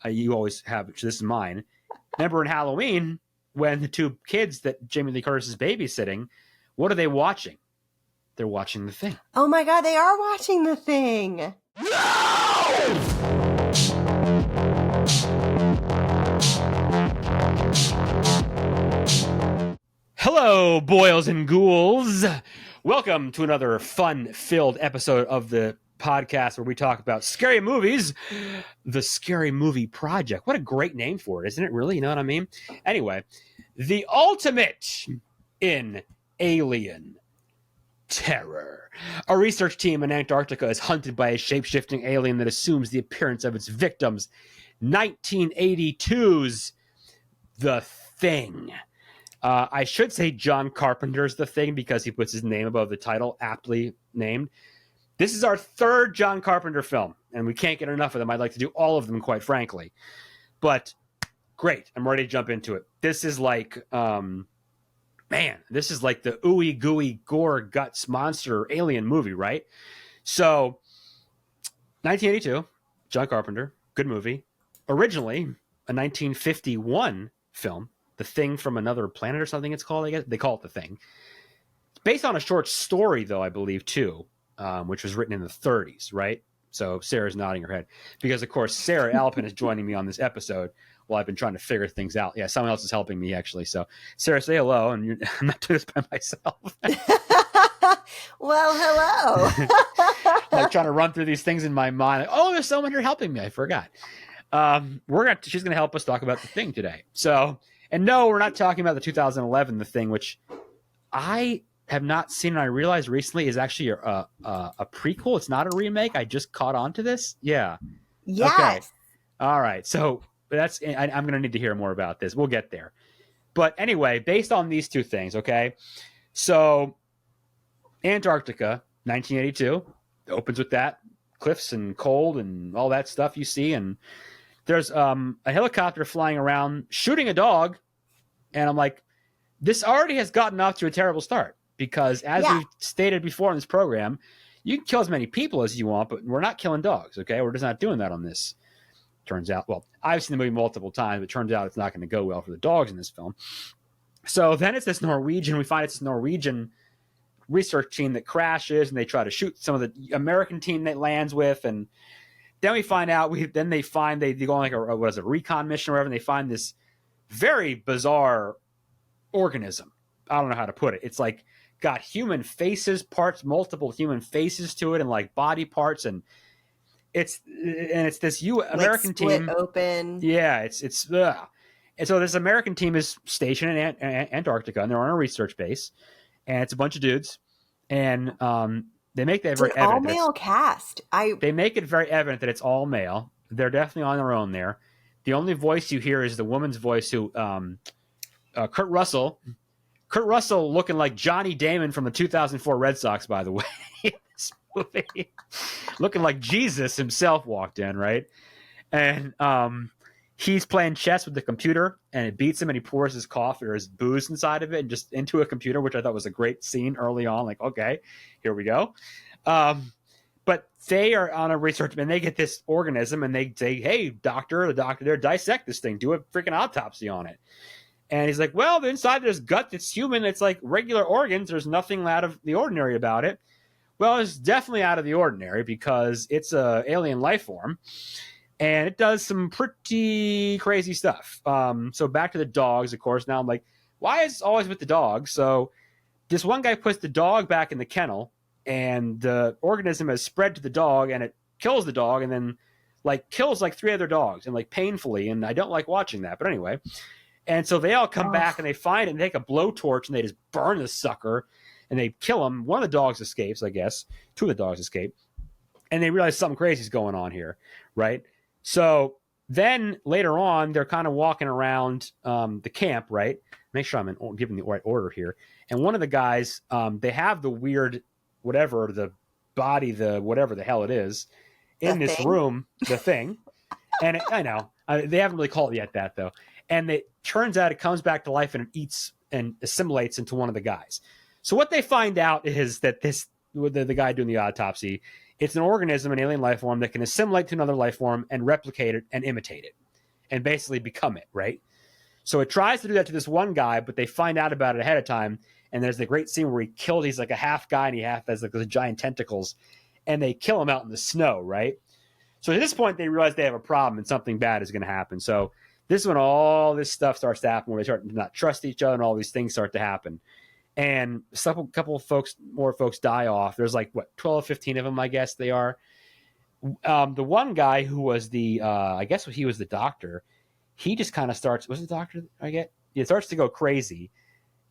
you always have, this is mine. Remember in Halloween when the two kids that Jamie Lee Curtis is babysitting, what are they watching? They're watching The Thing. Oh my God, they are watching The Thing. No! Hello, boils and ghouls. Welcome to another fun-filled episode of the podcast where we talk about scary movies, the Scary Movie Project. What a great name for it, isn't it? Really, you know what I mean? Anyway, the ultimate in alien terror. A research team in Antarctica is hunted by a shape-shifting alien that assumes the appearance of its victims. 1982's The Thing. I should say John Carpenter's The Thing because he puts his name above the title, aptly named. This is our third John Carpenter film, and we can't get enough of them. I'd like to do all of them, quite frankly. But great, I'm ready to jump into it. This is like, this is like the ooey gooey gore guts monster alien movie, right? So, 1982, John Carpenter, good movie. Originally, a 1951 film. The Thing from Another Planet or something it's called, I guess. They call it The Thing. It's based on a short story, though, I believe, too, which was written in the 30s, right? So Sarah's nodding her head. Because, of course, Sara Alepin is joining me on this episode while I've been trying to figure things out. Yeah, someone else is helping me, actually. So, Sarah, say hello. And I'm not doing this by myself. Well, hello. Like trying to run through these things in my mind. Like, oh, there's someone here helping me. I forgot. She's going to help us talk about The Thing today. So... And no, we're not talking about the 2011 The Thing, which I have not seen, and I realized recently is actually a prequel. It's not a remake. I just caught on to this. Yeah. Yes. Okay. All right. So I'm going to need to hear more about this. We'll get there. But anyway, based on these two things, okay? So Antarctica, 1982, opens with that. Cliffs and cold and all that stuff you see, and there's a helicopter flying around shooting a dog. And I'm like, this already has gotten off to a terrible start because as we've stated before in this program, you can kill as many people as you want, but we're not killing dogs. Okay. We're just not doing that on this. Turns out, well, I've seen the movie multiple times, but it turns out it's not going to go well for the dogs in this film. So then it's this Norwegian, we find it's this Norwegian research team that crashes and they try to shoot some of the American team that lands with. And then we find out, they go on like a recon mission or whatever, and they find this very bizarre organism. I don't know how to put it. It's like got human faces, multiple human faces to it, and like body parts, and it's this American team open. Yeah, it's and so this American team is stationed in Antarctica, and they're on a research base, and it's a bunch of dudes, and they make that very evident. All-male cast. They make it very evident that it's all male. They're definitely on their own there. The only voice you hear is the woman's voice who, Kurt Russell. Kurt Russell looking like Johnny Damon from the 2004 Red Sox, by the way. In this movie. Looking like Jesus himself walked in, right? And he's playing chess with the computer, and it beats him, and he pours his coffee or his booze inside of it and just into a computer, which I thought was a great scene early on. Like, okay, here we go. But they are on a research, and they get this organism, and they say, hey, the doctor there, dissect this thing, do a freaking autopsy on it. And he's like, well, inside this gut that's human, it's like regular organs. There's nothing out of the ordinary about it. Well, it's definitely out of the ordinary because it's an alien life form. And it does some pretty crazy stuff. So back to the dogs, of course. Now I'm like, why is it always with the dogs? So this one guy puts the dog back in the kennel, and the organism has spread to the dog, and it kills the dog, and then like kills like 3 other dogs, and like painfully. And I don't like watching that, but anyway. And so they all come back, and they find it, and they take a blowtorch, and they just burn the sucker, and they kill him. One of the dogs escapes, I guess. 2 of the dogs escape, and they realize something crazy is going on here, right? So then later on, they're kind of walking around the camp, right? Make sure I'm giving the right order here. And one of the guys, they have the weird, whatever, the body, the whatever the hell it is, in this room, the thing. And I know, they haven't really called it yet that, though. And it turns out it comes back to life and it eats and assimilates into one of the guys. So what they find out is that the guy doing the autopsy, it's an organism, an alien life form that can assimilate to another life form and replicate it and imitate it. and basically become it, right? So it tries to do that to this one guy, but they find out about it ahead of time. And there's the great scene where he's like a half guy and he half has like those giant tentacles, and they kill him out in the snow, right? So at this point, they realize they have a problem and something bad is going to happen. So this is when all this stuff starts to happen, where they start to not trust each other and all these things start to happen. And a couple of more folks die off. There's like, 12, 15 of them, I guess they are. The one guy who was I guess he was the doctor, he just kind of starts, was the doctor, I get? He starts to go crazy.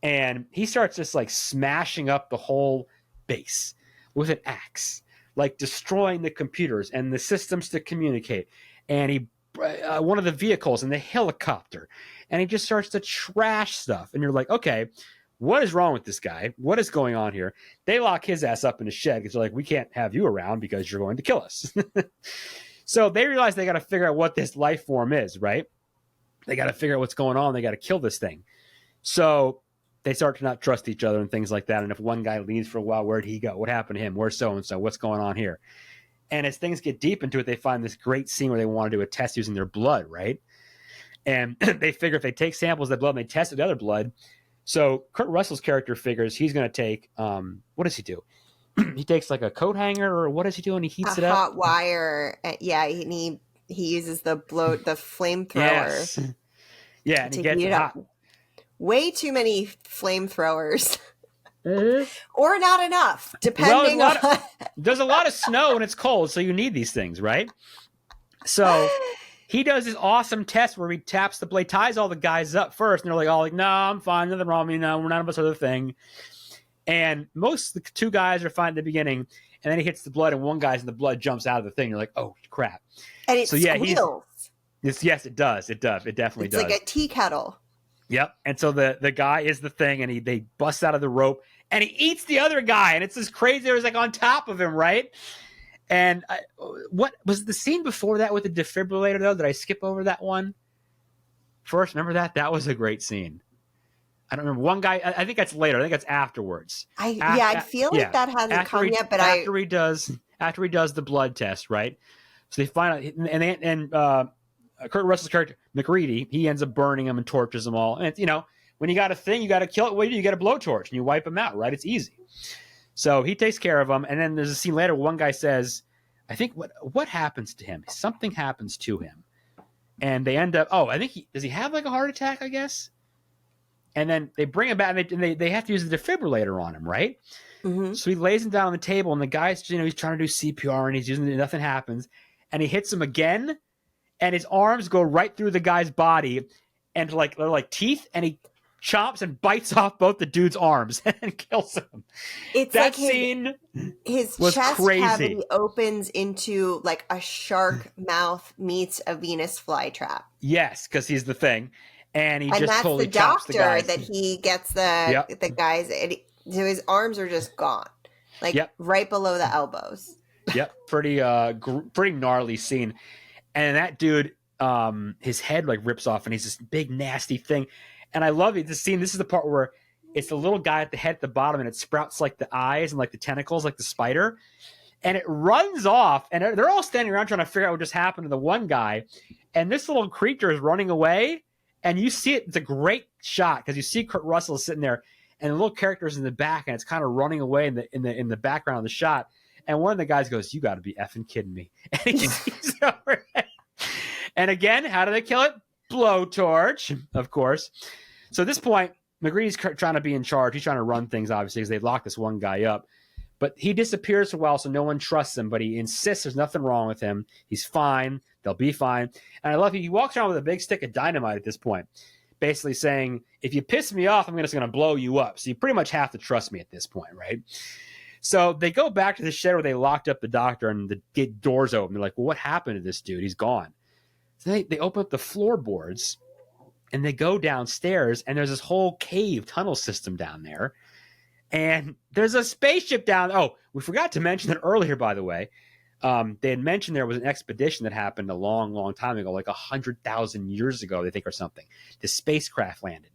And he starts just like smashing up the whole base with an axe, like destroying the computers and the systems to communicate. And one of the vehicles and the helicopter, and he just starts to trash stuff. And you're like, okay, what is wrong with this guy? What is going on here? They lock his ass up in a shed because they're like, we can't have you around because you're going to kill us. So they realize they got to figure out what this life form is, right? They got to figure out what's going on. They got to kill this thing. So they start to not trust each other and things like that. And if one guy leaves for a while, where'd he go? What happened to him? Where's so-and-so? What's going on here? And as things get deep into it, they find this great scene where they want to do a test using their blood, right? And they figure if they take samples of the blood and they test the other blood. So Kurt Russell's character figures he's going to take, what does he do? He takes like a coat hanger, or what does he do? And he heats it up? Hot wire. Yeah, he uses the flamethrower. Yes. Yeah, and he gets it hot. Way too many flamethrowers. Or not enough, depending on... There's a lot of snow and it's cold, so you need these things, right? So he does this awesome test where he taps the blade, ties all the guys up first, and they're like, no, I'm fine, nothing wrong with me, no, we're none of us are the thing. And most of the two guys are fine at the beginning, and then he hits the blood, and one guy's in the blood jumps out of the thing. You're like, oh, crap. And it squeals. Yes, it does. It definitely does. It's like a tea kettle. Yep. And so the guy is the thing, and they bust out of the rope, and he eats the other guy, and it's this crazy. It was like on top of him, right? And what was the scene before that with the defibrillator, though? Did I skip over that one first? Remember that? That was a great scene. I don't remember. One guy, I think that's later. I think that's afterwards. I feel like that hasn't come yet, but after he does the blood test, right? So they find out, and Kurt Russell's character McReady, he ends up burning them and tortures them all. And when you got a thing, you got to kill it. What do you do? You got a blowtorch and you wipe them out, right? It's easy. So he takes care of them, and then there's a scene later where one guy says, I think what happens to him? Something happens to him, and they end up. Oh, I think does he have like a heart attack? I guess. And then they bring him back, and they have to use the defibrillator on him, right? Mm-hmm. So he lays him down on the table, and the guy's he's trying to do CPR, and he's using it, nothing happens, and he hits him again, and his arms go right through the guy's body, and they're like teeth, and he chomps and bites off both the dude's arms and kills him. It's that like scene his was chest crazy. Cavity opens into like a shark mouth meets a Venus flytrap. Yes, because he's the thing. And he just that's totally the chops the doctor guys. that he gets the guys. So his arms are just gone, like right below the elbows. Yep, pretty gnarly scene. And that dude, his head like rips off, and he's this big nasty thing. And I love it. This scene. This is the part where it's the little guy at the head at the bottom, and it sprouts like the eyes and like the tentacles, like the spider. And it runs off, and they're all standing around trying to figure out what just happened to the one guy. And this little creature is running away. And you see it. It's a great shot because you see Kurt Russell sitting there, and the little character's in the back, and it's kind of running away in the background of the shot. And one of the guys goes, "You got to be effing kidding me!" And he sees over it. And again, how do they kill it? Blowtorch, of course. So at this point, McGree's trying to be in charge. He's trying to run things, obviously, because they locked this one guy up. But he disappears for a while, so no one trusts him. But he insists there's nothing wrong with him. He's fine. They'll be fine. And I love he walks around with a big stick of dynamite at this point, basically saying, if you piss me off, I'm just going to blow you up. So you pretty much have to trust me at this point, right? So they go back to the shed where they locked up the doctor, and the doors open. They're like, well, what happened to this dude? He's gone. So they open up the floorboards, and they go downstairs, and there's this whole cave tunnel system down there. And there's a spaceship down. Oh, we forgot to mention it earlier, by the way. They had mentioned there was an expedition that happened a long, long time ago, like 100,000 years ago, they think, or something. The spacecraft landed.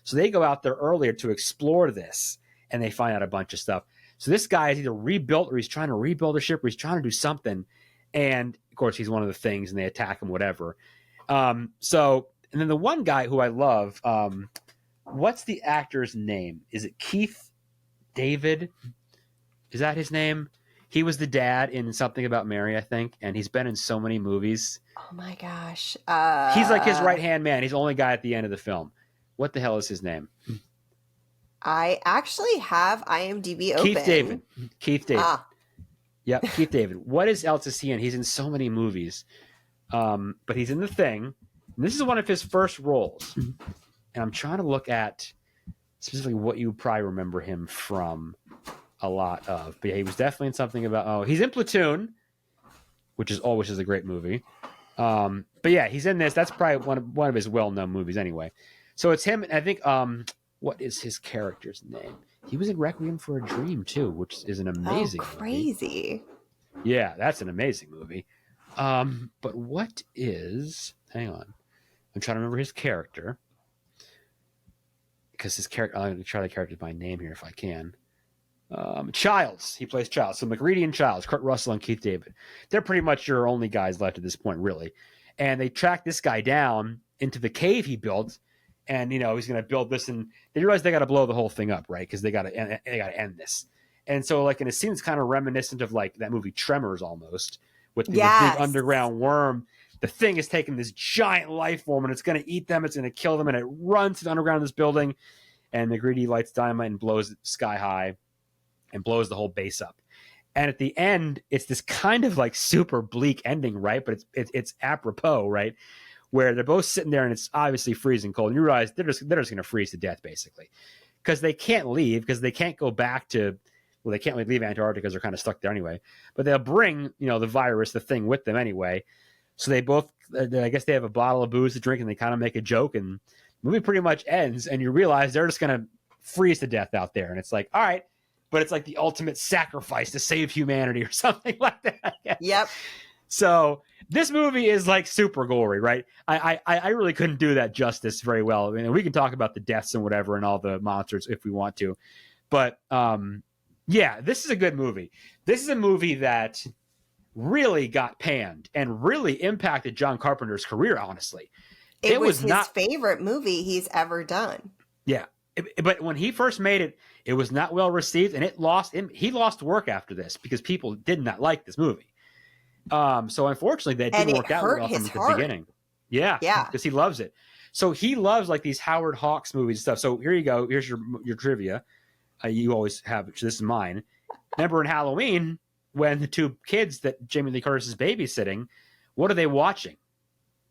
So they go out there earlier to explore this, and they find out a bunch of stuff. So this guy is either rebuilt, or he's trying to rebuild a ship, or he's trying to do something. And, of course, he's one of the things, and they attack him, whatever. So, and then the one guy who I love, what's the actor's name? Is it Keith David? Is that his name? He was the dad in Something About Mary, I think, and he's been in so many movies. Oh my gosh. He's like his right-hand man. He's the only guy at the end of the film. What the hell is his name? I actually have IMDb open. Keith David. Yep, Keith David. What else is he in? He's in so many movies. But he's in The Thing. And this is one of his first roles. And I'm trying to look at specifically what you probably remember him from a lot of. But yeah, he was definitely in Something About... he's in Platoon, which is a great movie. But yeah, he's in this. That's probably one of his well-known movies anyway. So it's him, and I think... what is his character's name? He was in Requiem for a Dream, too, which is an amazing crazy movie. Yeah, that's an amazing movie. But what is... Hang on. I'm trying to remember his character. Because his character... I'm going to try the character by name here if I can. Childs. He plays Childs. So McReady and Childs, Kurt Russell and Keith David. They're pretty much your only guys left at this point, really. And they track this guy down into the cave he built. And, he's going to build this. And they realize they got to blow the whole thing up, right? Because they got to end this. And so, like, in a scene that's kind of reminiscent of, like, that movie Tremors almost. With the big underground worm. The thing is taking this giant life form, and it's going to eat them. It's going to kill them. And it runs to the underground of this building. And McReady lights dynamite and blows it sky high. And blows the whole base up. And at the end, it's this kind of like super bleak ending, right? But it's apropos, right? Where they're both sitting there and it's obviously freezing cold. And you realize they're just going to freeze to death, basically. Because they can't leave, because they can't go back to, well, they can't really leave Antarctica because they're kind of stuck there anyway. But they'll bring, the virus, the thing with them anyway. So they both, I guess they have a bottle of booze to drink and they kind of make a joke. And the movie pretty much ends and you realize they're just going to freeze to death out there. And it's like, all right. But it's like the ultimate sacrifice to save humanity or something like that. Yep. So this movie is like super gory, right? I really couldn't do that justice very well. I mean, we can talk about the deaths and whatever and all the monsters if we want to. But yeah, this is a good movie. This is a movie that really got panned and really impacted John Carpenter's career, honestly. It was his favorite movie he's ever done. Yeah. But when he first made it, it was not well received, and he lost work after this because people did not like this movie. So unfortunately, that didn't work out well from the beginning. Yeah, because he loves it. So he loves like these Howard Hawks movies and stuff. So here you go. Here's your trivia. You always have this is mine. Remember in Halloween when the two kids that Jamie Lee Curtis is babysitting, what are they watching?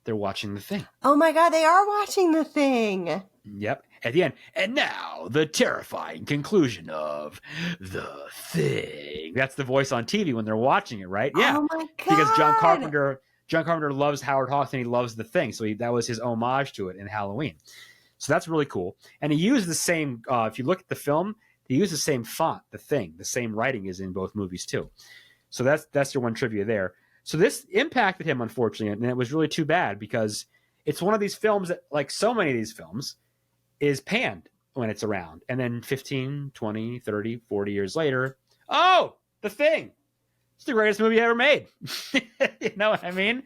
They're watching The Thing. Oh my God, they are watching The Thing. Yep. At the end. And now, the terrifying conclusion of The Thing. That's the voice on TV when they're watching it, right? Yeah. Oh my God. Because John Carpenter loves Howard Hawks and he loves The Thing. So that was his homage to it in Halloween. So that's really cool. And he used the same, if you look at the film, he used the same font, The Thing. The same writing is in both movies too. So that's your one trivia there. So this impacted him, unfortunately, and it was really too bad because it's one of these films that, like so many of these films, is panned when it's around. And then 15, 20, 30, 40 years later, oh, The Thing. It's the greatest movie ever made. You know what I mean?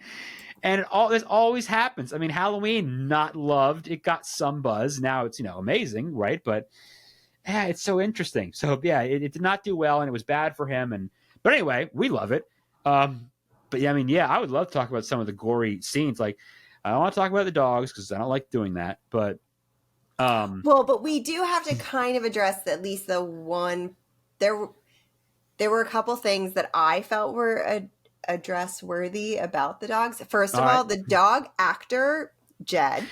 And this always happens. I mean, Halloween, not loved. It got some buzz. Now it's, amazing, right? But yeah, it's so interesting. So yeah, it did not do well and it was bad for him. But anyway, we love it. But yeah, I would love to talk about some of the gory scenes. Like, I don't want to talk about the dogs because I don't like doing that. But but we do have to kind of address at least the one. There were a couple things that I felt were address worthy about the dogs. First of all, the dog actor Jed.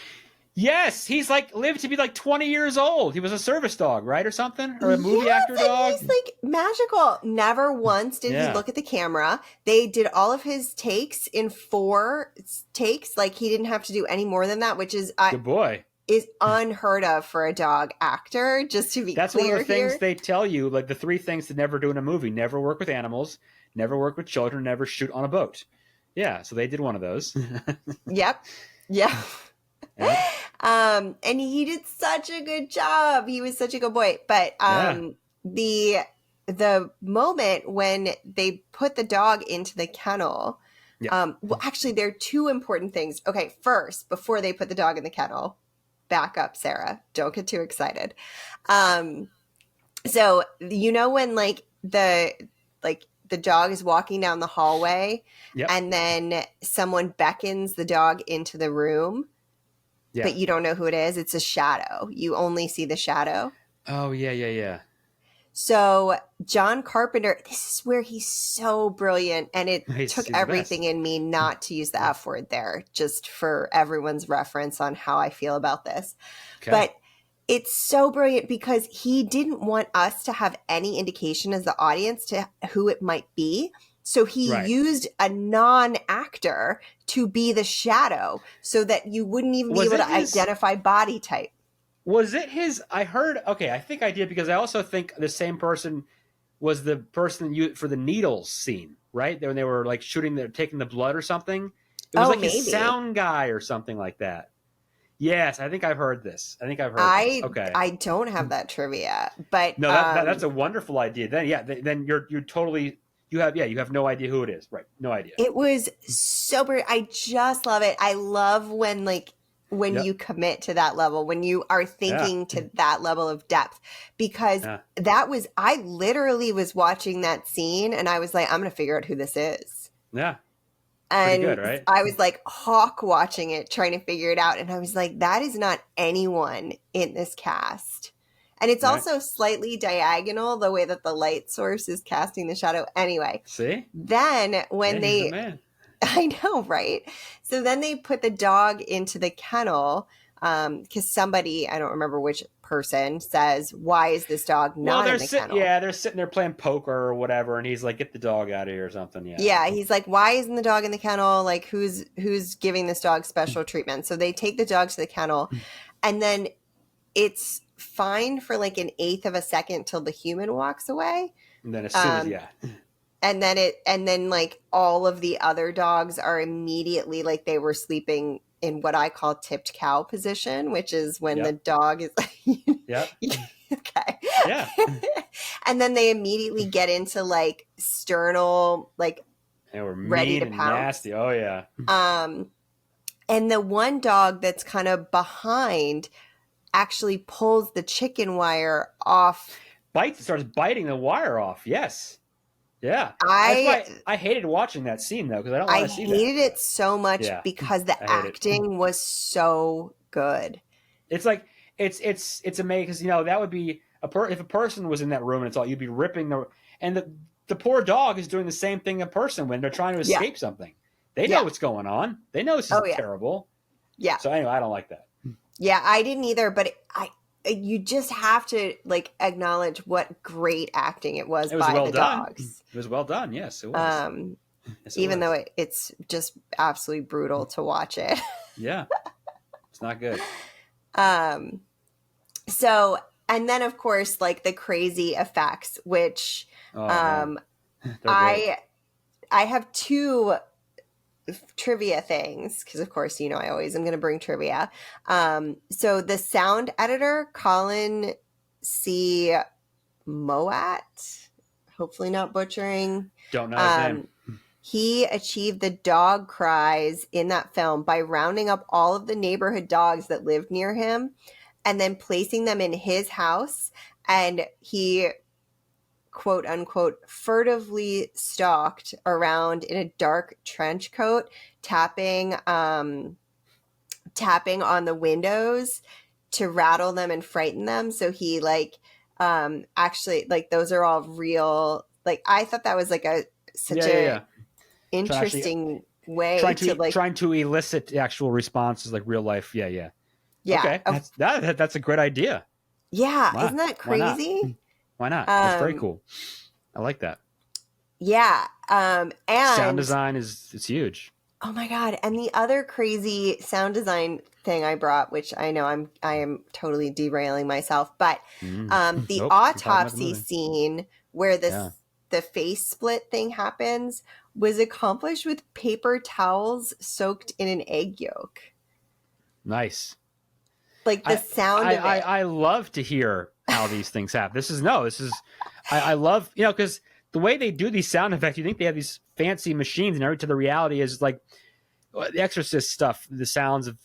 Yes, he's lived to be 20 years old. He was a service dog, right, or something, or a movie actor dog. He's magical. Never once did he look at the camera. They did all of his takes in 4 takes. He didn't have to do any more than that, which is good boy. Is unheard of for a dog actor. Just to be that's clear, one of the things they tell you, the 3 things to never do in a movie: never work with animals, never work with children, never shoot on a boat. Yeah, so they did one of those. Yep. Yeah. And he did such a good job. He was such a good boy. But the moment when they put the dog into the kennel, Yeah. Well, actually, there are two important things. Okay, first, before they put the dog in the kennel, back up, Sarah. Don't get too excited. So when the dog is walking down the hallway, Yep. and then someone beckons the dog into the room, but you don't know who it is. It's a shadow. You only see the shadow. Oh, yeah. So John Carpenter, this is where he's so brilliant, and it took He's everything in me not to use the F word there, just for everyone's reference on how I feel about this. Okay. But it's so brilliant because he didn't want us to have any indication as the audience to who it might be. So he used a non-actor to be the shadow so that you wouldn't even be able to identify body type. Was it his? I heard. Okay, I think I did because I also think the same person was the person for the needles scene, right? When they were like taking the blood or something. It was like his sound guy or something like that. Yes, I think I've heard this. This. Okay, I don't have that trivia, but no, that's a wonderful idea. Then you're totally you have no idea who it is, right? No idea. It was so brilliant. I just love it. I love when you commit to that level, when you are thinking to that level of depth, because I literally was watching that scene and I was like, I'm going to figure out who this is. Yeah. And pretty good, right? I was like hawk watching it, trying to figure it out. And I was like, that is not anyone in this cast. And it's also slightly diagonal, the way that the light source is casting the shadow. Anyway. See? Then when he's the man. I know, right? So then they put the dog into the kennel because somebody, I don't remember which person, says, why is this dog not in the kennel? Yeah, they're sitting there playing poker or whatever, and he's like, get the dog out of here or something. Yeah, he's like, why isn't the dog in the kennel? Like, who's giving this dog special treatment? So they take the dog to the kennel, and then it's fine for like an eighth of a second till the human walks away. And then as soon as, And then like all of the other dogs are immediately like they were sleeping in what I call tipped cow position, which is when the dog is like, okay. Yeah. And then they immediately get into like sternal, like they were ready mean to and pounce. nasty. Oh yeah. And the one dog that's kind of behind actually pulls the chicken wire off. Starts biting the wire off. Yes. Yeah, that's why I hated watching that scene though, because I don't want to see that. I hated it so much because the acting was so good. It's like it's amazing because that would be if a person was in that room and it's all you'd be ripping the poor dog is doing the same thing in person when they're trying to escape something. They know what's going on. They know this is terrible. Yeah. So anyway, I don't like that. Yeah, I didn't either, but you just have to like acknowledge what great acting it was by the dogs. It was well done. Yes, it was. Even though it's just absolutely brutal to watch it. Yeah, it's not good. So, and then of course, like the crazy effects, which I have two trivia things because of course I always am going to bring trivia. So the sound editor Colin C. Moat, hopefully not butchering, don't know his name. He achieved the dog cries in that film by rounding up all of the neighborhood dogs that lived near him and then placing them in his house, and he quote unquote furtively stalked around in a dark trench coat, tapping on the windows to rattle them and frighten them. So he actually like those are all real. Like I thought that was like such a interesting way trying to elicit the actual responses like real life. Yeah. Okay, that's a great idea. Yeah, wow. Isn't that crazy? Why not? That's very cool. I like that. Yeah. And sound design it's huge. Oh my God. And the other crazy sound design thing I brought, which I know I am totally derailing myself, but the autopsy scene where the face split thing happens was accomplished with paper towels soaked in an egg yolk. Nice. Like the sound of it. I love to hear how these things happen. I love, because the way they do these sound effects, you think they have these fancy machines and everything. To the reality is like the Exorcist stuff, the sounds of,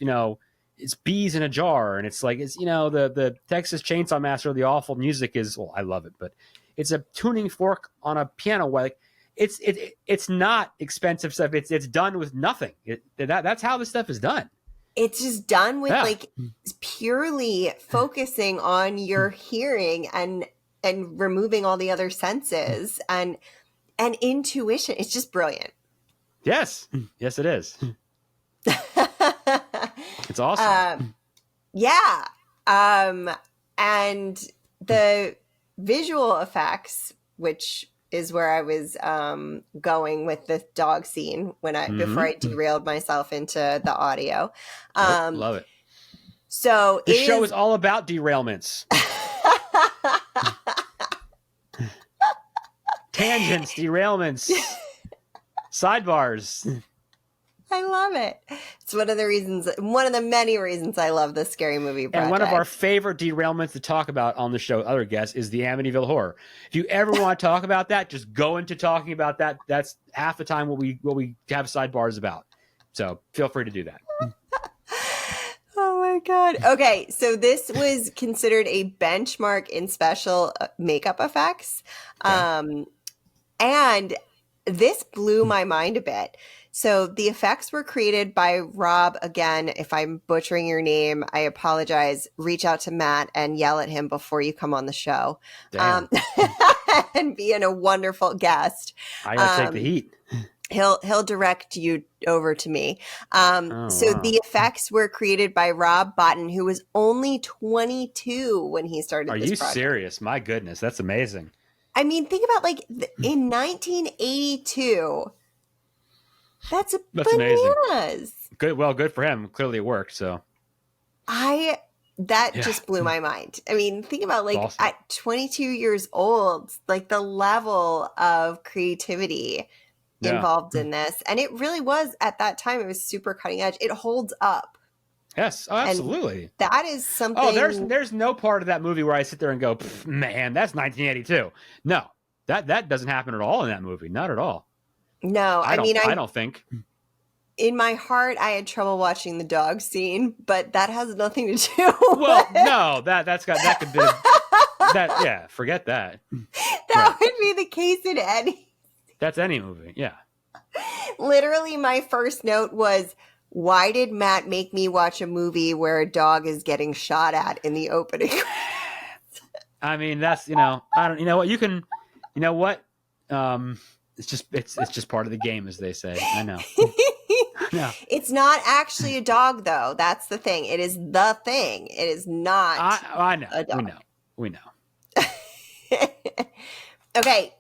it's bees in a jar, and it's like, it's, the Texas Chainsaw Massacre, the awful music is, well, I love it, but it's a tuning fork on a piano. Like it's not expensive stuff. It's done with nothing. That's how this stuff is done. It's just done with like purely focusing on your hearing and removing all the other senses and intuition. It's just brilliant. Yes, it is. It's awesome. Yeah. And the visual effects, which is where I was going with the dog scene before I derailed myself into the audio. Love it. So this show is all about derailments. Tangents, derailments, sidebars. I love it. It's one of the many reasons I love this scary movie project. And one of our favorite derailments to talk about on the show, other guests, is the Amityville Horror. If you ever want to talk about that, just go into talking about that. That's half the time what we have sidebars about. So feel free to do that. Oh my God. Okay, so this was considered a benchmark in special makeup effects. Okay. And this blew my mind a bit. So the effects were created by Rob. Again, if I'm butchering your name, I apologize. Reach out to Matt and yell at him before you come on the show. And being a wonderful guest. I gotta take the heat. He'll direct you over to me. The effects were created by Rob Bottin, who was only 22 when he started this project. Are you serious? My goodness, that's amazing. I mean, think about in 1982. That's bananas. Amazing. Good for him. Clearly it worked. So just blew my mind. I mean, think about awesome. At 22 years old, like the level of creativity involved in this. And it really was, at that time, it was super cutting edge. It holds up. Yes, absolutely. And that is something. Oh, there's no part of that movie where I sit there and go, man, that's 1982. No, that doesn't happen at all in that movie. Not at all. No, I don't think. In my heart, I had trouble watching the dog scene, but that has nothing to do. Well, no, that could be that. Yeah, forget that. That would be the case in any. That's any movie. Yeah. Literally, my first note was, why did Matt make me watch a movie where a dog is getting shot at in the opening? I mean, that's, I don't, you can, it's just part of the game, as they say. I know. No. It's not actually a dog, though. That's the thing. It is the thing. It is not. I know. A dog. We know. Okay.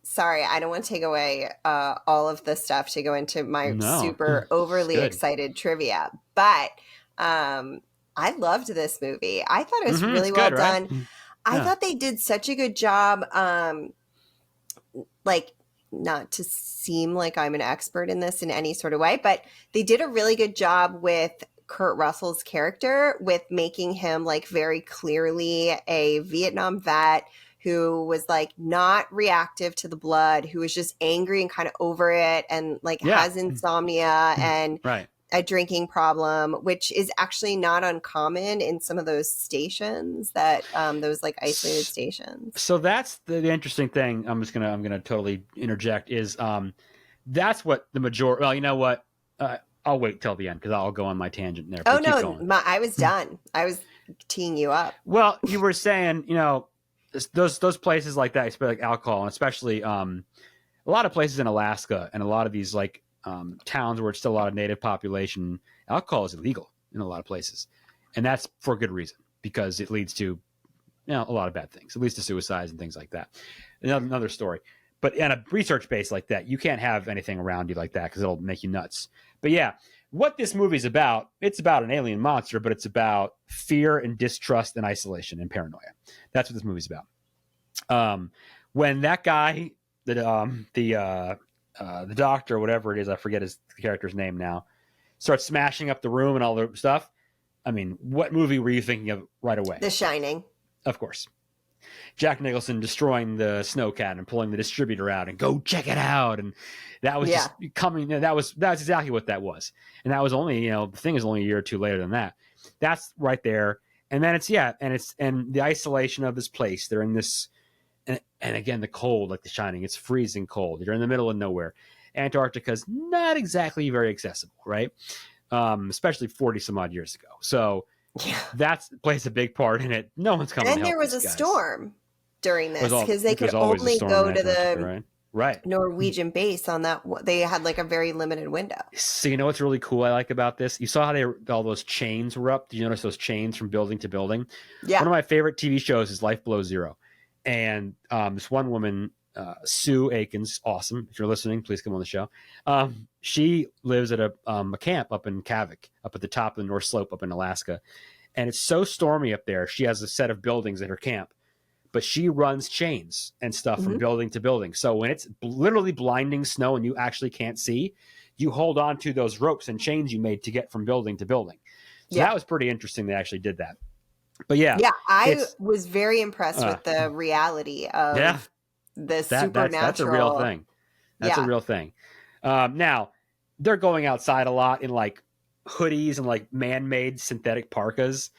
Sorry, I don't want to take away all of the stuff to go into my super overly excited trivia, but I loved this movie. I thought it was really well done. Right? I thought they did such a good job. Not to seem like I'm an expert in this in any sort of way, but they did a really good job with Kurt Russell's character, with making him very clearly a Vietnam vet who was not reactive to the blood, who was just angry and kind of over it, and has insomnia and a drinking problem, which is actually not uncommon in some of those stations that those isolated stations. So that's the interesting thing. I'm gonna totally interject. Is that's what the majority. Well, you know what? I'll wait till the end because I'll go on my tangent there. Oh no, I was done. I was teeing you up. Well, you were saying, those places like that, especially alcohol, and especially a lot of places in Alaska and a lot of these towns where it's still a lot of native population, alcohol is illegal in a lot of places, and that's for good reason, because it leads to a lot of bad things. It leads to suicides and things like that. Another story. But on a research base like that, you can't have anything around you like that because it'll make you nuts. But yeah, what this movie's about, it's about an alien monster, but it's about fear and distrust and isolation and paranoia. That's what this movie's about. When that guy, the doctor, whatever it is, I forget his character's name now, starts smashing up the room and all the stuff. I mean, what movie were you thinking of right away? The Shining. Of course. Jack Nicholson destroying the snowcat and pulling the distributor out and go check it out. And that was just coming. That's exactly what that was. And that was only, the thing is only a year or two later than that. That's right there. And then and the isolation of this place. They're in this, and again, the cold, like The Shining, it's freezing cold. You're in the middle of nowhere. Antarctica's not exactly very accessible, right? Especially 40 some odd years ago. So that plays a big part in it. No one's coming. And there was a storm during this because they could only go to the Norwegian base on that. They had like a very limited window. So you know what's really cool I like about this? You saw how all those chains were up. Did you notice those chains from building to building? Yeah. One of my favorite TV shows is Life Below Zero. And this one woman, Sue Aikens, awesome. If you're listening, please come on the show. She lives at a camp up in Kavik, up at the top of the North Slope up in Alaska. And it's so stormy up there. She has a set of buildings at her camp, but she runs chains and stuff from building to building. So when it's literally blinding snow and you actually can't see, you hold on to those ropes and chains you made to get from building to building. So that was pretty interesting. They actually did that. But I was very impressed with the reality of the supernatural. That's a real thing. That's a real thing. Now they're going outside a lot in like hoodies and like man-made synthetic parkas.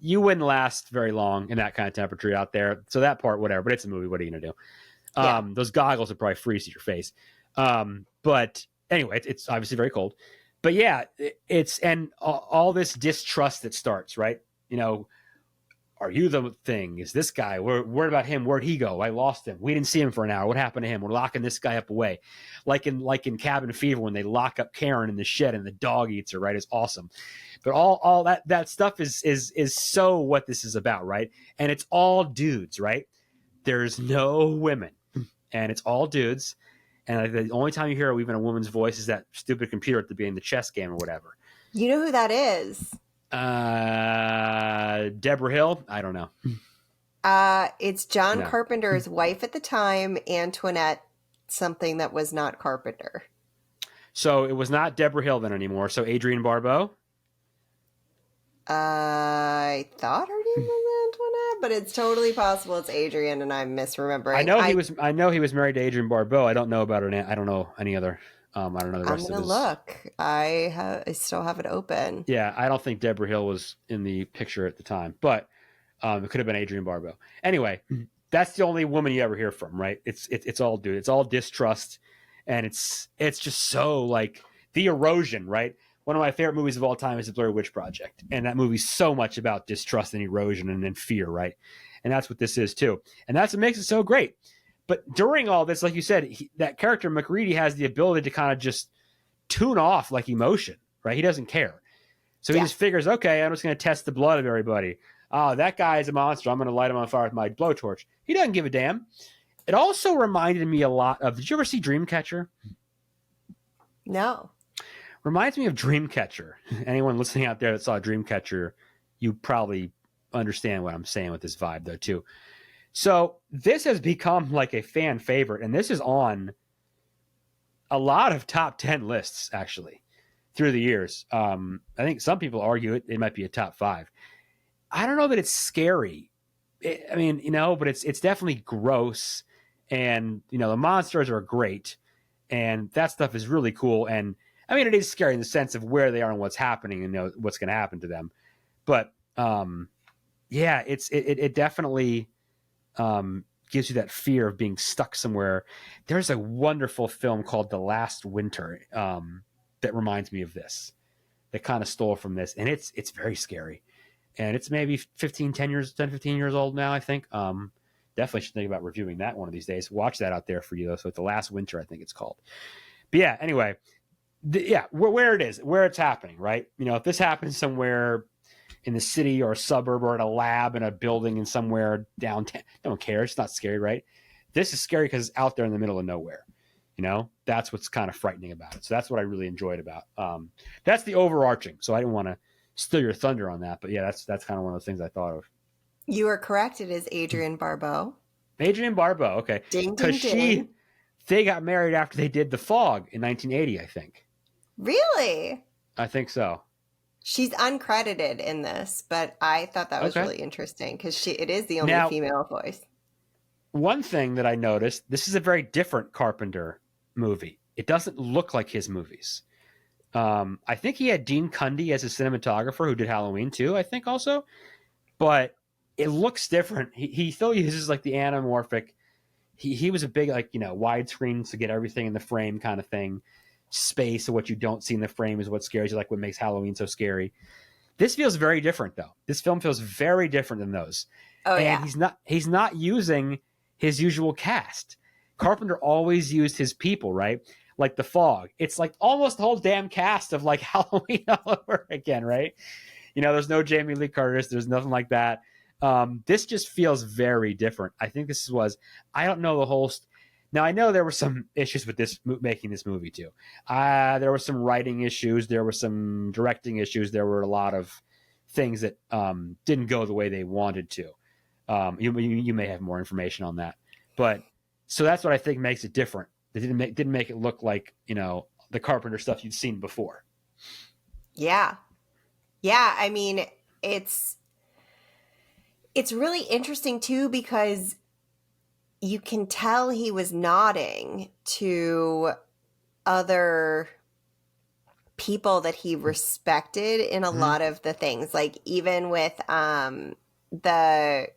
You wouldn't last very long in that kind of temperature out there. So that part, whatever, but it's a movie. What are you going to do? Those goggles would probably freeze your face. But anyway, it's obviously very cold. But and all this distrust that starts, right? Are you the thing? Is this guy? What about him? Where'd he go? I lost him. We didn't see him for an hour. What happened to him? We're locking this guy up away. Like in Cabin Fever when they lock up Karen in the shed and the dog eats her, right? It's awesome. But all that stuff is so what this is about, right? And it's all dudes, right? There's no women. And it's all dudes. And the only time you hear even a woman's voice is that stupid computer at the beginning of the chess game or whatever. You know who that is? Deborah Hill? I don't know. It's John Carpenter's wife at the time, Antoinette, something that was not Carpenter. So it was not Deborah Hill then anymore. So Adrienne Barbeau? I thought her name was Antoinette, but it's totally possible it's Adrienne and I'm misremembering. I know he was married to Adrienne Barbeau. I don't know about her. I don't know any other. I don't know the rest of his. I'm gonna look. I still have it open. Yeah, I don't think Deborah Hill was in the picture at the time, but it could have been Adrienne Barbeau. Anyway, that's the only woman you ever hear from, right? It's all dude. It's all distrust, and it's just so like the erosion, right? One of my favorite movies of all time is The Blair Witch Project, and that movie's so much about distrust and erosion and fear, right? And that's what this is too, and that's what makes it so great. But during all this, like you said, that character McReady has the ability to kind of just tune off like emotion, right? He doesn't care. So he just figures, okay, I'm just going to test the blood of everybody. Oh, that guy is a monster. I'm going to light him on fire with my blowtorch. He doesn't give a damn. It also reminded me a lot of, did you ever see Dreamcatcher? No. Reminds me of Dreamcatcher. Anyone listening out there that saw Dreamcatcher, you probably understand what I'm saying with this vibe though too. So this has become like a fan favorite, and this is on a lot of top 10 lists actually through the years. I think some people argue it might be a top 5. I don't know that it's scary. But it's definitely gross, and the monsters are great, and that stuff is really cool. And I mean, it is scary in the sense of where they are and what's happening and what's going to happen to them. But it definitely gives you that fear of being stuck somewhere. There's a wonderful film called The Last Winter that reminds me of this, that kind of stole from this, and it's very scary, and it's maybe 15 years old now, I think. Definitely should think about reviewing that one of these days. Watch that out there for you though. So it's The Last Winter, I think it's called. But yeah, anyway, where it is, where it's happening, right? If this happens somewhere in the city or a suburb or in a lab in a building in somewhere downtown, no one cares. It's not scary, right? This is scary because it's out there in the middle of nowhere. That's what's kind of frightening about it. So that's what I really enjoyed about. That's the overarching. So I didn't want to steal your thunder on that, but yeah, that's kind of one of the things I thought of. You are correct. It is Adrienne Barbeau. Adrienne Barbeau. Okay. Ding, ding, ding. They got married after they did The Fog in 1980, I think. Really? I think so. She's uncredited in this, but I thought that was really interesting because it is the only female voice. one thing that I noticed, this is a very different Carpenter movie. It doesn't look like his movies. I think he had Dean Cundy as a cinematographer who did Halloween too, I think also. But it looks different. He still uses like the anamorphic. He was a big like, widescreen to get everything in the frame kind of thing. Space of what you don't see in the frame is what scares you, like what makes Halloween so scary. This feels very different though. This film feels very different than those. Oh, and yeah. he's not using his usual cast. Carpenter always used his people, right? Like The Fog. It's like almost the whole damn cast of like Halloween all over again, right? There's no Jamie Lee Curtis. There's nothing like that. This just feels very different. I think this was, I don't know the whole. Now, I know there were some issues with this making this movie too. There were some writing issues. There were some directing issues. There were a lot of things that didn't go the way they wanted to. You may have more information on that. But so that's what I think makes it different. They didn't make it look like, the Carpenter stuff you'd seen before. Yeah. Yeah, I mean, it's really interesting too because you can tell he was nodding to other people that he respected in a lot of the things. Like even with the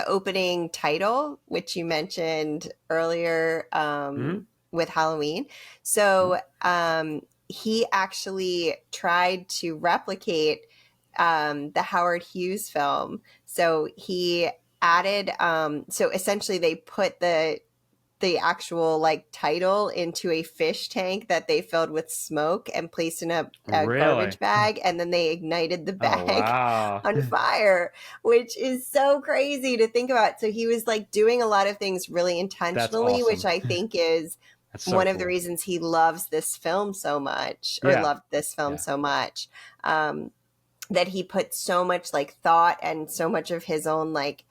opening title, which you mentioned earlier with Halloween. So he actually tried to replicate the Howard Hughes film. So he added, so essentially they put the actual like title into a fish tank that they filled with smoke and placed in a garbage bag, and then they ignited the bag on fire, which is so crazy to think about. So he was like doing a lot of things really intentionally, awesome. which I think is one of the reasons he loves this film so much, or loved this film so much, that he put so much like thought and so much of his own like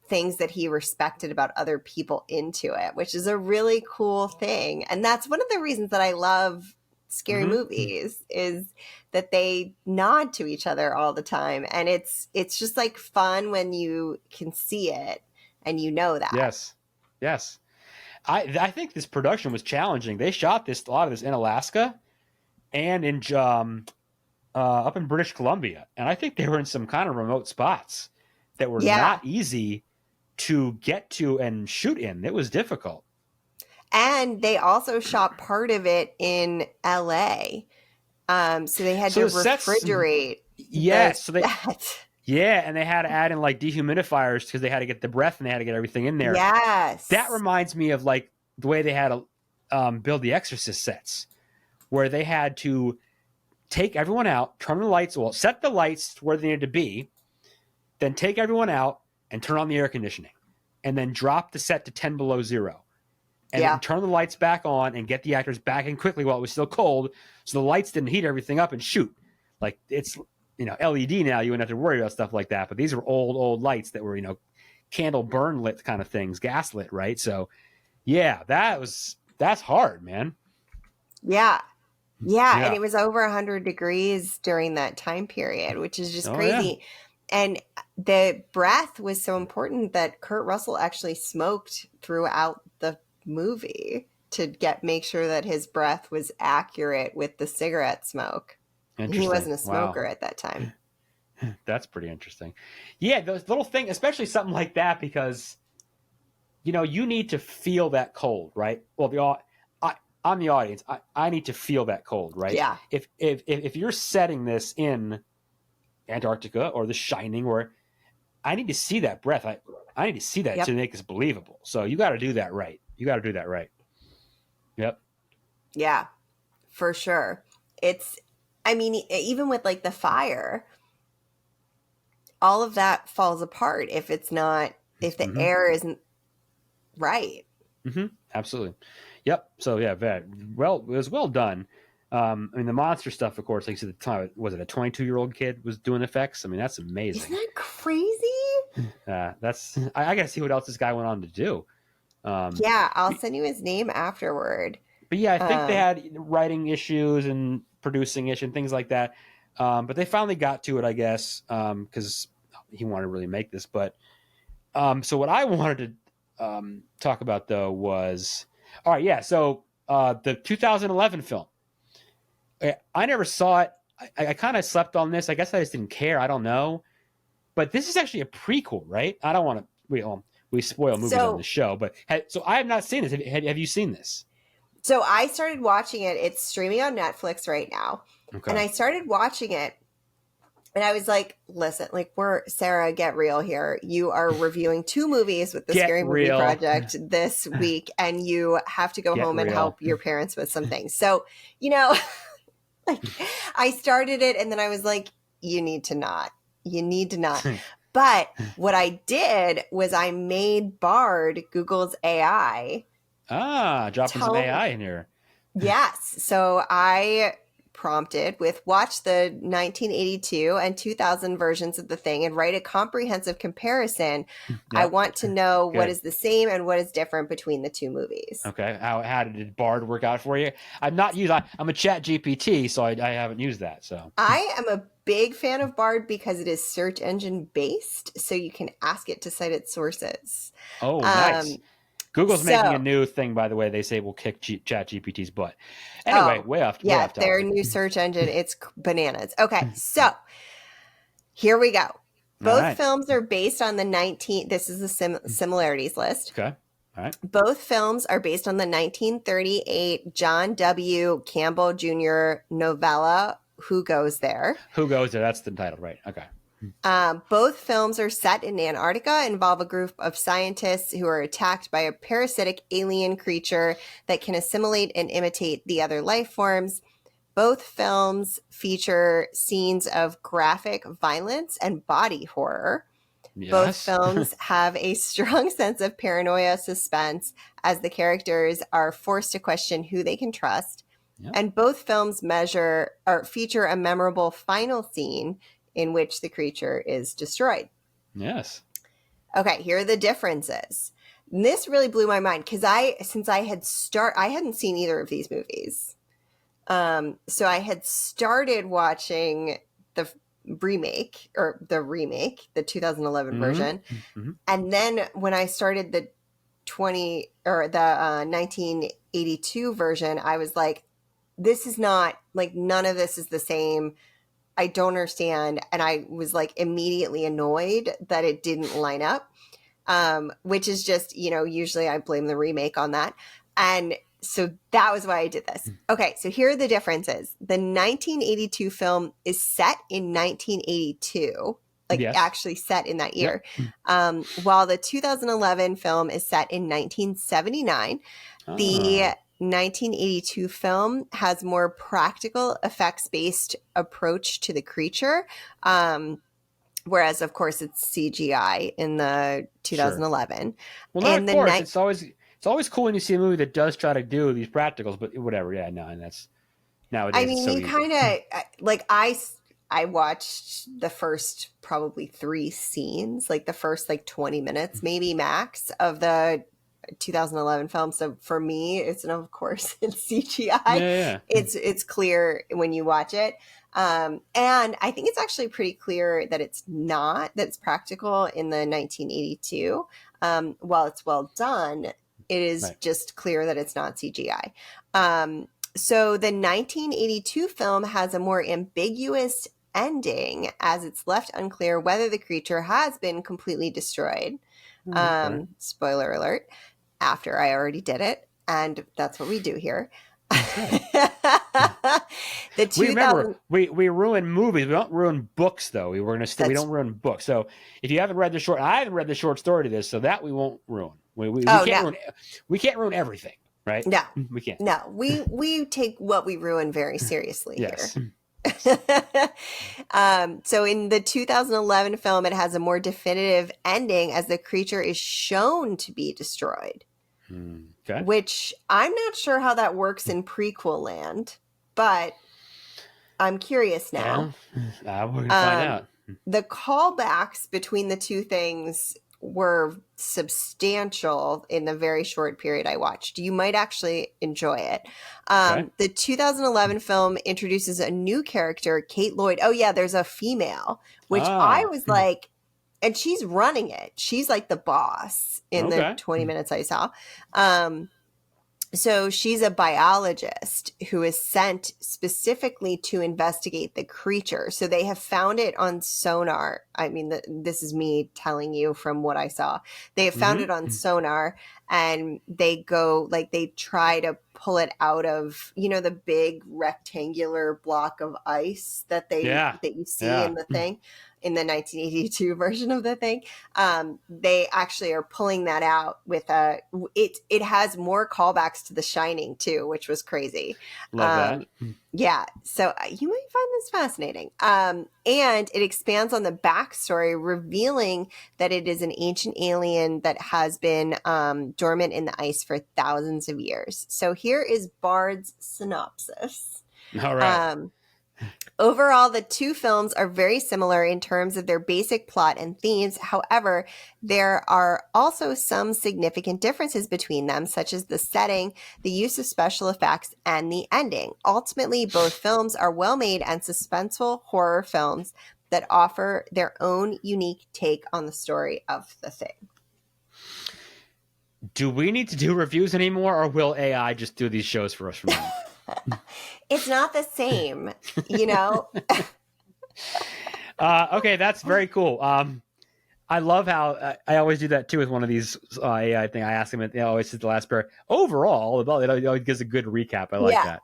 things that he respected about other people into it, which is a really cool thing. And that's one of the reasons that I love scary movies, is that they nod to each other all the time. And it's just like fun when you can see it and you know that. Yes. I think this production was challenging. They shot a lot of this in Alaska and in up in British Columbia. And I think they were in some kind of remote spots that were not easy to get to and shoot in. It was difficult. And they also shot part of it in LA. So they had to refrigerate. Yes. And they had to add in like dehumidifiers because they had to get the breath and they had to get everything in there. Yes. That reminds me of like the way they had to build the Exorcist sets, where they had to take everyone out, turn the lights, set the lights where they needed to be, then take everyone out and turn on the air conditioning, and then drop the set to 10 below zero. And then turn the lights back on and get the actors back in quickly while it was still cold, so the lights didn't heat everything up and shoot. Like it's LED now, you wouldn't have to worry about stuff like that. But these were old lights that were candle burn lit kind of things, gas lit, right? So that's hard, man. Yeah. And it was over 100 degrees during that time period, which is just crazy. Yeah. And the breath was so important that Kurt Russell actually smoked throughout the movie to make sure that his breath was accurate with the cigarette smoke. He wasn't a smoker at that time. That's pretty interesting. Yeah, those little things, especially something like that, because you need to feel that cold, right? Well, I'm the audience. I need to feel that cold, right? Yeah. If you're setting this in Antarctica or The Shining, where I need to see that breath, I need to see that to make this believable. So you got to do that right. Yep. Yeah, for sure. Even with like the fire, all of that falls apart if the air isn't right. Absolutely. Yep. So yeah, it was well done. The monster stuff, of course, like you said, at the time, was it a 22-year-old kid was doing effects? That's amazing. Isn't that crazy? I got to see what else this guy went on to do. I'll send you his name afterward. But yeah, I think they had writing issues and producing issues and things like that. But they finally got to it, I guess, because he wanted to really make this. But so what I wanted to talk about though was all right. Yeah, so the 2011 film. I never saw it. I kind of slept on this. I guess I just didn't care. I don't know. But this is actually a prequel, right? I don't want to. We spoil movies on the show, but so I have not seen this. Have you seen this? So I started watching it. It's streaming on Netflix right now, and I started watching it, and I was like, "Listen, like Sarah, get real here. You are reviewing 2 movies with the Scary Movie Project this week, and you have to go home and help your parents with some things." So, like I started it, and then I was like, "You need to not." But what I did was I made Bard, Google's AI. Dropping some AI in here. Yes. So I prompted with watch the 1982 and 2000 versions of the thing and write a comprehensive comparison. Yep. I want to know what is the same and what is different between the 2 movies. Okay. How did Bard work out for you? I'm a chat GPT, so I haven't used that. So I am a big fan of Bard because it is search engine based, so you can ask it to cite its sources. Oh, nice. Google's making a new thing, by the way. They say we'll kick chat GPT's butt. Anyway, way off topic. Their new search engine, it's bananas. Okay, so here we go. Both films are based on this is the similarities list. Okay, all right. Both films are based on the 1938 John W. Campbell Jr. novella, Who Goes There? Who Goes There? That's the title, right? Okay. Both films are set in Antarctica, involve a group of scientists who are attacked by a parasitic alien creature that can assimilate and imitate the other life forms. Both films feature scenes of graphic violence and body horror. Yes. Both films have a strong sense of paranoia, suspense, as the characters are forced to question who they can trust. Yep. And both films feature a memorable final scene in which the creature is destroyed. Yes. Okay, here are the differences. And this really blew my mind because I hadn't seen either of these movies. So I had started watching the remake, the 2011 version. Mm-hmm. And then when I started the 1982 version, I was like, this is not, like, none of this is the same. I don't understand. And I was like immediately annoyed that it didn't line up, which is just, usually I blame the remake on that. And so that was why I did this. Okay, so here are the differences. The 1982 film is set in 1982, actually set in that year, while the 2011 film is set in 1979. The 1982 film has more practical effects-based approach to the creature, whereas, of course, it's CGI in the 2011. Sure. Well, and of course, it's always cool when you see a movie that does try to do these practicals, but whatever. Yeah, no, and that's nowadays. I mean, you kind of like I watched the first probably 3 scenes, like the first 20 minutes, maybe max, of the 2011 film. So for me, it's CGI. Yeah. It's clear when you watch it. And I think it's actually pretty clear that it's practical in the 1982. While it's well done, it is just clear that it's not CGI. So the 1982 film has a more ambiguous ending, as it's left unclear whether the creature has been completely destroyed. Spoiler alert. After I already did it, and that's what we do here. We ruin movies. We don't ruin books, though. We don't ruin books. So if you haven't read I haven't read the short story to this, so that we won't ruin. We can't ruin everything, right? No, we can't. No, we take what we ruin very seriously here. So in the 2011 film, it has a more definitive ending as the creature is shown to be destroyed. Okay. Which I'm not sure how that works in prequel land, but I'm curious now. Yeah, we're gonna find out. The callbacks between the 2 things were substantial in the very short period I watched. You might actually enjoy it. The 2011 film introduces a new character, Kate Lloyd. Oh yeah, there's a female, which I was like, and she's running it. She's like the boss in the 20 minutes I saw. So she's a biologist who is sent specifically to investigate the creature. So they have found it on sonar. I mean, this is me telling you from what I saw. They have found it on sonar, and they go, like, they try to pull it out of, you know, the big rectangular block of ice that you see in the thing. In the 1982 version of the thing, they actually are pulling that out with it has more callbacks to The Shining too, which was crazy. Love that. Yeah, so you might find this fascinating. And it expands on the backstory, revealing that it is an ancient alien that has been dormant in the ice for thousands of years. So here is Bard's synopsis. All right. Overall, the two films are very similar in terms of their basic plot and themes. However, there are also some significant differences between them, such as the setting, the use of special effects, and the ending. Ultimately, both films are well-made and suspenseful horror films that offer their own unique take on the story of the thing. Do we need to do reviews anymore, or will AI just do these shows for us from now on? It's not the same, you know? Okay, that's very cool. I love how I always do that too with one of these AI thing. I ask him, always says the last pair. Overall, it always gives a good recap. I like that.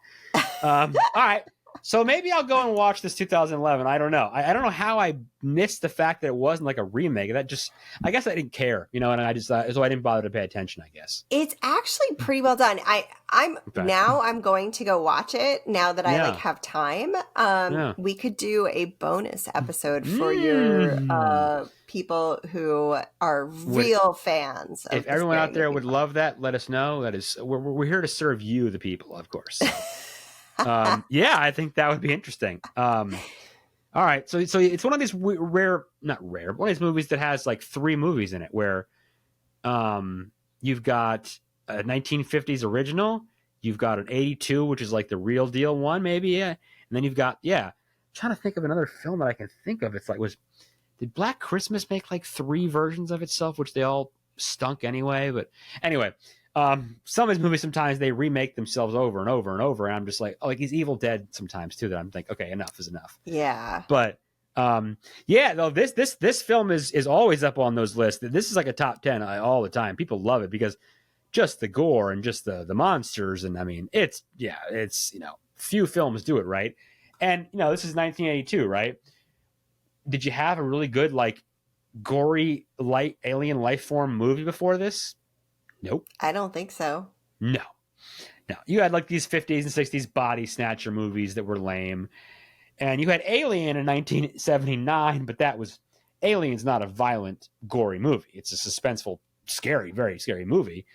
All right. So maybe I'll go and watch this 2011. I don't know. I don't know how I missed the fact that it wasn't like a remake. I guess I didn't care, you know, and I just so I didn't bother to pay attention, I guess. It's actually pretty well done. I'm going to go watch it now that I have time. We could do a bonus episode for your people who are real fans. If everyone out there would love that, let us know. That is, we're here to serve you, the people, of course. I think that would be interesting. All right. So it's one of these one of these movies that has like 3 movies in it where, you've got a 1950s original, you've got an 82, which is like the real deal one, maybe. Yeah. And then you've got, I'm trying to think of another film that I can think of. It's like, did Black Christmas make like 3 versions of itself, which they all stunk anyway? But anyway, some of his movies, sometimes they remake themselves over and over and over, and I'm just like, like he's Evil Dead sometimes too, that I'm like, okay, enough is enough. Yeah. But though this film is always up on those lists. This is like a top 10 all the time. People love it because just the gore and just the monsters, and I mean it's few films do it right. And this is 1982, right? Did you have a really good like gory light alien life form movie before this? Nope. I don't think so. No. You had like these 50s and 60s body snatcher movies that were lame. And you had Alien in 1979, but Alien's not a violent, gory movie. It's a suspenseful, scary, very scary movie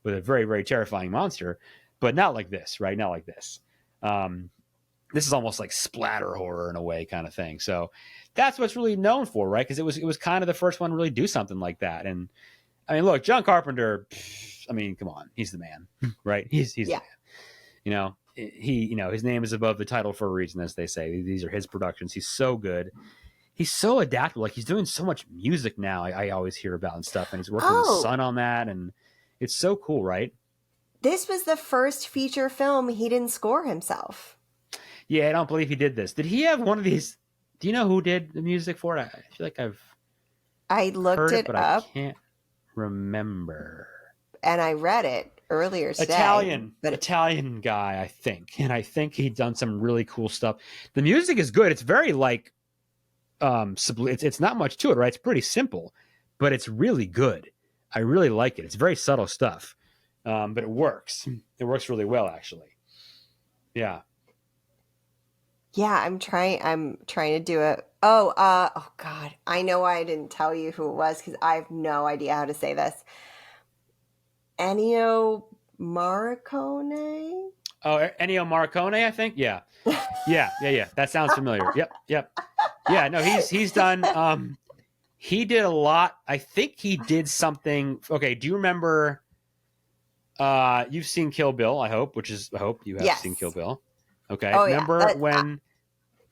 with a very, very terrifying monster, but not like this, right? Not like this. This is almost like splatter horror in a way kind of thing. So that's what's really known for, right? Because it was kind of the first one to really do something like that. And I mean, look, John Carpenter, I mean, come on, he's the man, right? He's the man. His name is above the title for a reason, as they say. These are his productions. He's so good. He's so adaptable. Like, he's doing so much music now, I always hear about and stuff. And he's working with his son on that. And it's so cool, right? This was the first feature film he didn't score himself. Yeah, I don't believe he did this. Did he have one of these? Do you know who did the music for it? I feel like I looked it but up. I can't remember. And I read it earlier today. Italian guy, I think. And I think he'd done some really cool stuff. The music is good. It's very like it's not much to it, right? It's pretty simple, but it's really good. I really like it. It's very subtle stuff. But it works. It works really well, actually. Yeah. Yeah, I'm trying to do it. Oh God. I know why I didn't tell you who it was, because I have no idea how to say this. Ennio Morricone? Oh, Ennio Morricone, I think? Yeah. Yeah. That sounds familiar. Yep. Yeah, no, he's done he did a lot. I think he did something. Okay, do you remember you've seen Kill Bill, I hope you have seen Kill Bill. Okay. Oh, remember when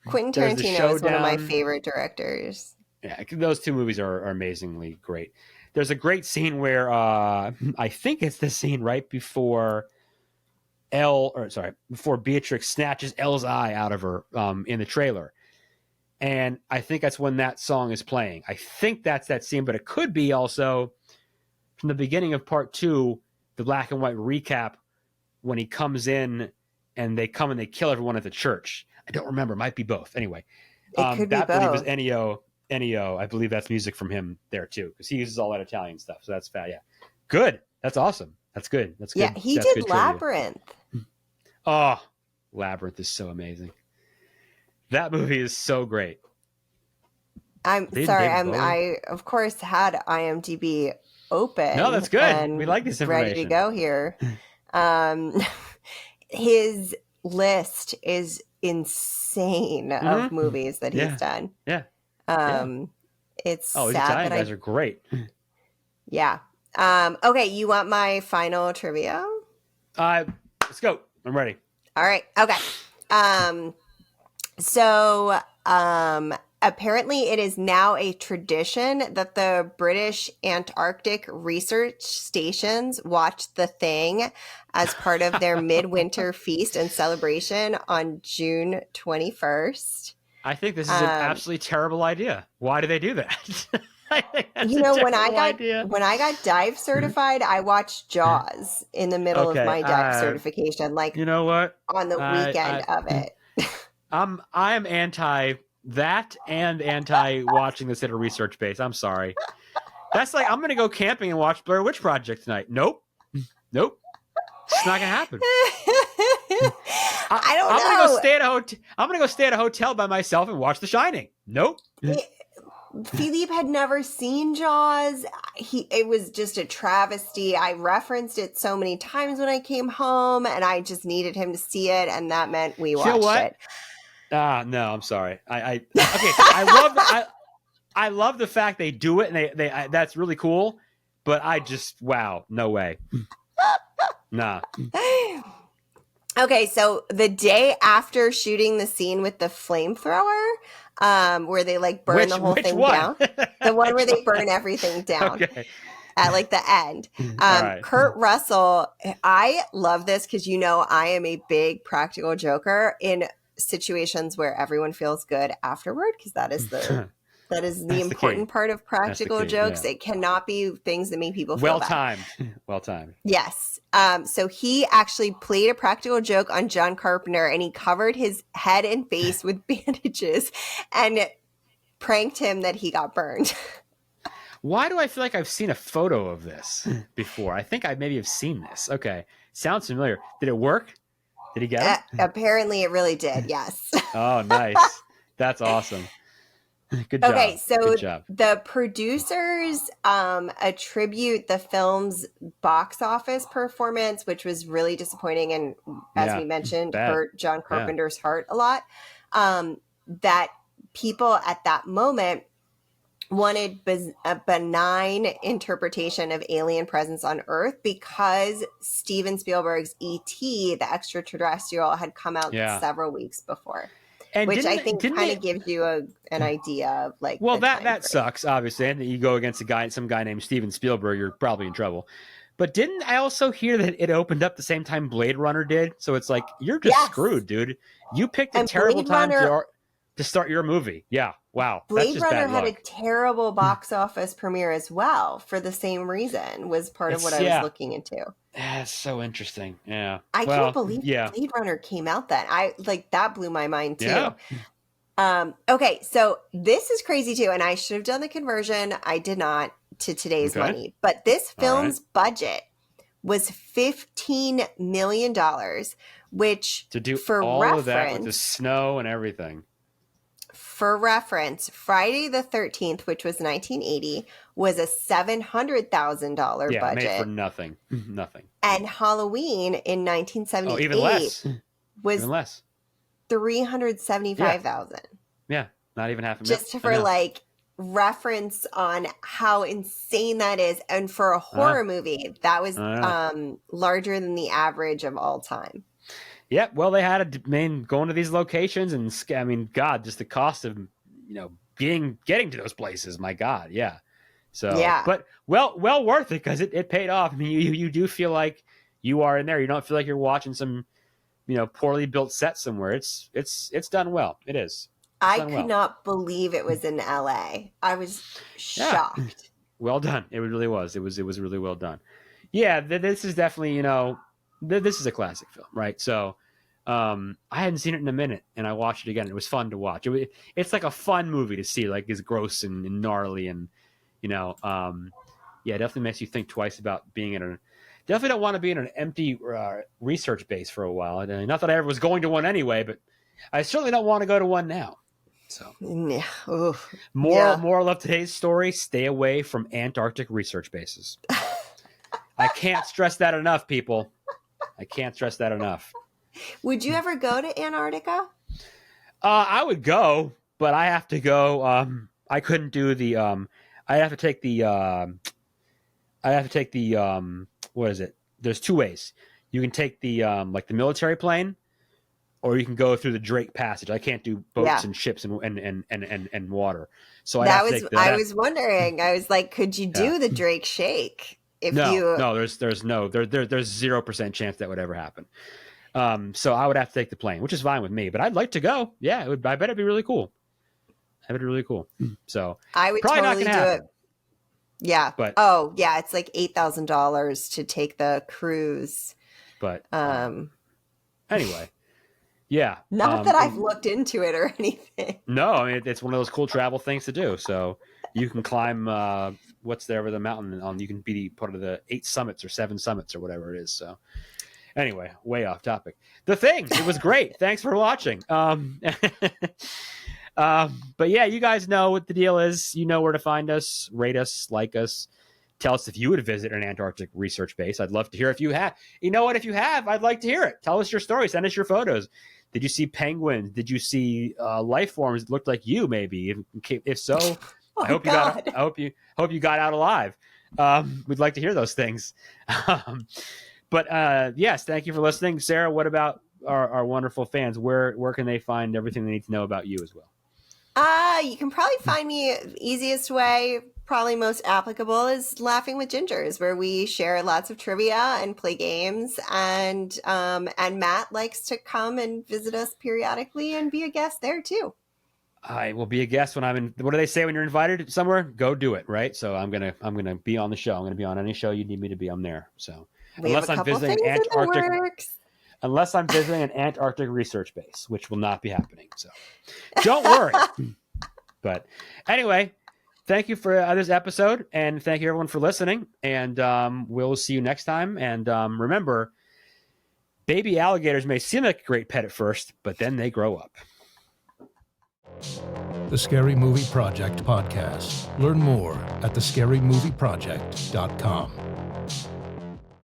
Quentin Tarantino is one of my favorite directors. Yeah, those two movies are amazingly great. There's a great scene where I think it's the scene right before before Beatrix snatches Elle's eye out of her in the trailer. And I think that's when that song is playing. I think that's that scene, but it could be also from the beginning of part 2, the black and white recap when he comes in and they come and they kill everyone at the church. I don't remember. It might be both. Anyway, It could be that both. I believe is Ennio. Ennio, I believe that's music from him there too, because he uses all that Italian stuff. So that's yeah, good. That's awesome. That's good. That's good. Yeah, he that's did Labyrinth. Oh, Labyrinth is so amazing. That movie is so great. I'm sorry. I of course had IMDb open. No, that's good. We like this information. Ready to go here. His list is insane of movies that he's done. Yeah. It's these sad Italian that guys are great. Yeah. Okay, you want my final trivia? Let's go. I'm ready. All right. Okay. So apparently it is now a tradition that the British Antarctic research stations watch The Thing as part of their midwinter feast and celebration on June 21st. I think this is an absolutely terrible idea. Why do they do that? When I got dive certified, I watched Jaws in the middle of my dive certification. Like, you know what? On the weekend of it. I am anti that and anti watching this at a research base. I'm sorry. That's like I'm gonna go camping and watch Blair Witch Project tonight. Nope. It's not gonna happen. I don't know. I'm gonna go stay at a hotel by myself and watch The Shining. Nope. Philippe had never seen Jaws. It was just a travesty. I referenced it so many times when I came home, and I just needed him to see it, and that meant we watched it. No, I'm sorry. I love the fact they do it, and that's really cool. But no way. Nah. Okay, so the day after shooting the scene with the flamethrower, where they like burn the whole thing down, the one where they burn everything down at like the end. Right. Kurt Russell, I love this because I am a big practical joker in situations where everyone feels good afterward, because that is the important part of practical jokes. Yeah. It cannot be things that make people feel bad. Well timed. Yes. So he actually played a practical joke on John Carpenter, and he covered his head and face with bandages and pranked him that he got burned. Why do I feel like I've seen a photo of this before? I think I maybe have seen this. Okay. Sounds familiar. Did it work? Did he get it? Apparently it really did, yes. Oh, nice. That's awesome. Good job. Okay, so the producers attribute the film's box office performance, which was really disappointing and, as we mentioned, hurt John Carpenter's heart a lot, that people at that moment wanted a benign interpretation of alien presence on Earth, because Steven Spielberg's E.T., the extraterrestrial, had come out several weeks before. And which I think kind of gives you an idea of like. Well, that sucks, obviously. And you go against some guy named Steven Spielberg, you're probably in trouble. But didn't I also hear that it opened up the same time Blade Runner did? So it's like, you're just screwed, dude. You picked a terrible time to start your movie. Yeah. Wow. Blade Runner had a terrible box office premiere as well, for the same reason, was part of what I was looking into. That's so interesting. Yeah. I can't believe Blade Runner came out then. That blew my mind too. Yeah. Okay, so this is crazy too, and I should have done the conversion. I did not to today's money. But this film's budget was $15 million, which to do for all reference, of that with the snow and everything. For reference, Friday the 13th, which was 1980, was a $700,000 budget. Made for nothing. Nothing. And Halloween in 1978 even less. Was even less. $375,000. Yeah, not even half a million. Just for like reference on how insane that is. And for a horror movie, that was larger than the average of all time. Yeah, well, they had going to these locations, and I mean, God, just the cost of getting to those places. My God, yeah. So, Yeah. but well worth it because it paid off. I mean, you do feel like you are in there. You don't feel like you're watching some, poorly built set somewhere. It's done well. It is. I could not believe it was in LA. I was shocked. Yeah. Well done. It really was. It was really well done. Yeah, this is definitely, this is a classic film, right? So, I hadn't seen it in a minute, and I watched it again. It was fun to watch. It's like a fun movie to see, like it's gross and gnarly, and yeah, it definitely makes you think twice about being in a. Definitely don't want to be in an empty research base for a while. Not that I ever was going to one anyway, but I certainly don't want to go to one now. So, yeah. Moral of today's story: stay away from Antarctic research bases. I can't stress that enough, people. I can't stress that enough. Would you ever go to Antarctica? I would go, but I have to go. I couldn't do the. I have to take the. What is it? There's two ways. You can take the like the military plane, or you can go through the Drake Passage. I can't do boats and ships and watter. So I was wondering. I was like, could you do the Drake Shake? No, there's 0% chance that would ever happen. So I would have to take the plane, which is fine with me. But I'd like to go. Yeah, I bet it'd be really cool. So I would probably totally not gonna happen. Do it. Yeah. But it's like $8,000 to take the cruise. But anyway, yeah. Not that I've looked into it or anything. No, I mean it's one of those cool travel things to do. So you can climb what's there with the mountain on. You can be part of the 8 summits or 7 summits or whatever it is. So anyway, way off topic. The Thing. It was great. Thanks for watching. But yeah, you guys know what the deal is. You know where to find us. Rate us, like us. Tell us if you would visit an Antarctic research base. I'd love to hear if you have. You know what? If you have, I'd like to hear it. Tell us your story. Send us your photos. Did you see penguins? Did you see life forms that looked like you? Maybe. If so, I hope you got out alive. We'd like to hear those things. But yes, thank you for listening, Sarah. What about our wonderful fans? Where can they find everything they need to know about you as well? You can probably find me easiest way, probably most applicable, is Laughing with Gingers, where we share lots of trivia and play games, and Matt likes to come and visit us periodically and be a guest there too. I will be a guest when I'm in. What do they say when you're invited somewhere? Go do it, right? So I'm gonna be on the show. I'm gonna be on any show you need me to be. I'm there. So unless I'm visiting an Antarctic research base, which will not be happening. So don't worry. But anyway, thank you for this episode, and thank you everyone for listening. And we'll see you next time. And remember, baby alligators may seem like a great pet at first, but then they grow up. The Scary Movie Project podcast. Learn more at thescarymovieproject.com.